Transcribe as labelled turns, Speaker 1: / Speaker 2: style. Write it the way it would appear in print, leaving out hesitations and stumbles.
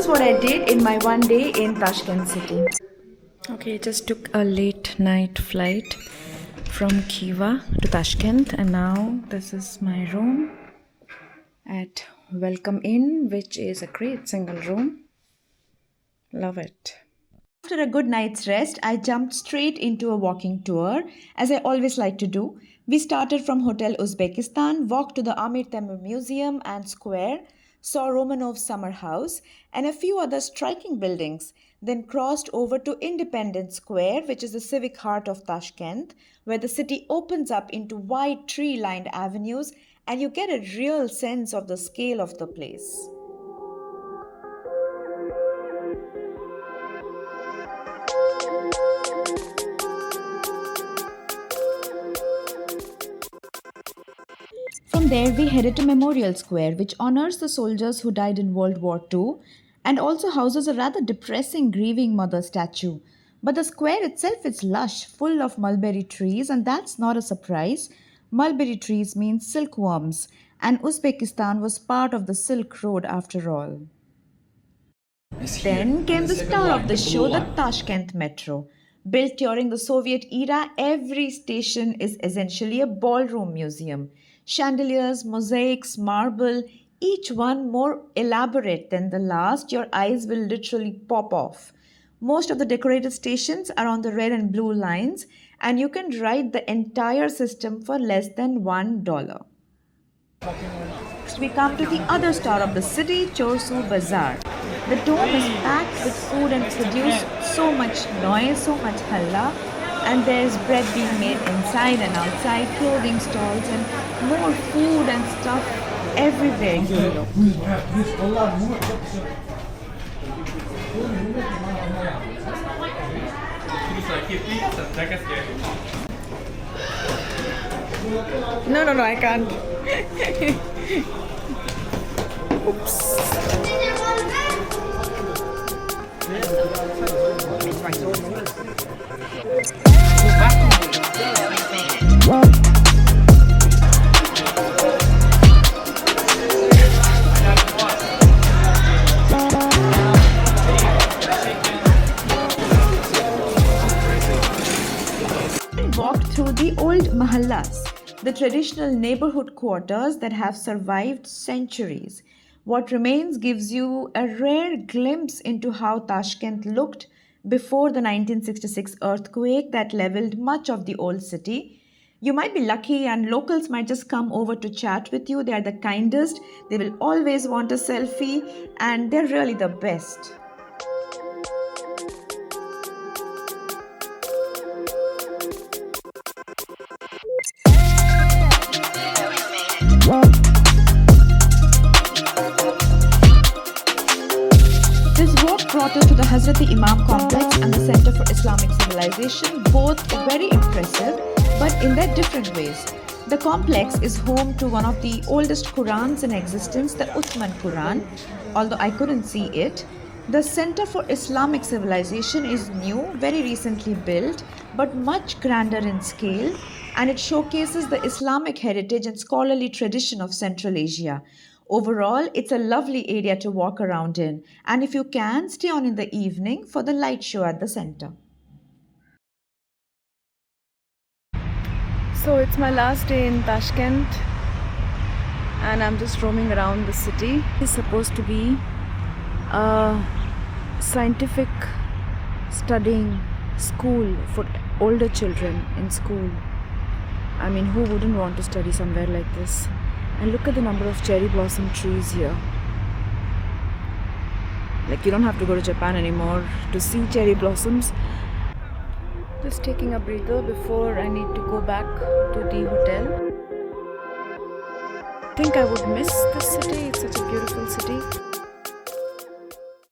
Speaker 1: what I did in my one day in Tashkent city.
Speaker 2: Okay, just took a late night flight from Khiva to Tashkent, and now this is my room at Welcome Inn, which is a great single room. Love it.
Speaker 1: After a good night's rest, I jumped straight into a walking tour, as I always like to do. We started from Hotel Uzbekistan, walked to the Amir Temur Museum and Square, saw Romanov's summer house and a few other striking buildings, then crossed over to Independence Square, which is the civic heart of Tashkent, where the city opens up into wide tree-lined avenues and you get a real sense of the scale of the place. From there, we headed to Memorial Square, which honors the soldiers who died in World War II and also houses a rather depressing grieving mother statue. But the square itself is lush, full of mulberry trees, and that's not a surprise. Mulberry trees mean silkworms, and Uzbekistan was part of the Silk Road after all. Then came the star of the show, the Tashkent Metro. Built during the Soviet era, every station is essentially a ballroom museum. Chandeliers, mosaics, marble, each one more elaborate than the last. Your eyes will literally pop off. Most of the decorated stations are on the red and blue lines, and you can ride the entire system for less than $1. Next, we come to the other star of the city, Chorsu Bazaar. The dome is packed with food and produce so much noise, so much halla, and there's bread being made inside and outside, clothing stalls, and more food and stuff everywhere you look. No, I can't. Oops. Walked through the old Mahallas, the traditional neighborhood quarters that have survived centuries. What remains gives you a rare glimpse into how Tashkent looked before the 1966 earthquake that leveled much of the old city. You might be lucky and locals might just come over to chat with you. They are the kindest, they will always want a selfie, and they're really the best. This walk brought us to the Hazrati Imam Complex and the Center for Islamic Civilization, both very impressive, but in their different ways. The complex is home to one of the oldest Qurans in existence, the Uthman Quran, although I couldn't see it. The Center for Islamic Civilization is new, very recently built, but much grander in scale, and it showcases the Islamic heritage and scholarly tradition of Central Asia. Overall, it's a lovely area to walk around in, and if you can, stay on in the evening for the light show at the center.
Speaker 2: So it's my last day in Tashkent, and I'm just roaming around the city. It's supposed to be a scientific studying school for older children in school. I mean, who wouldn't want to study somewhere like this? And look at the number of cherry blossom trees here. Like, you don't have to go to Japan anymore to see cherry blossoms. Just taking a breather before I need to go back to the hotel. I think I would miss this city. It's such a beautiful city.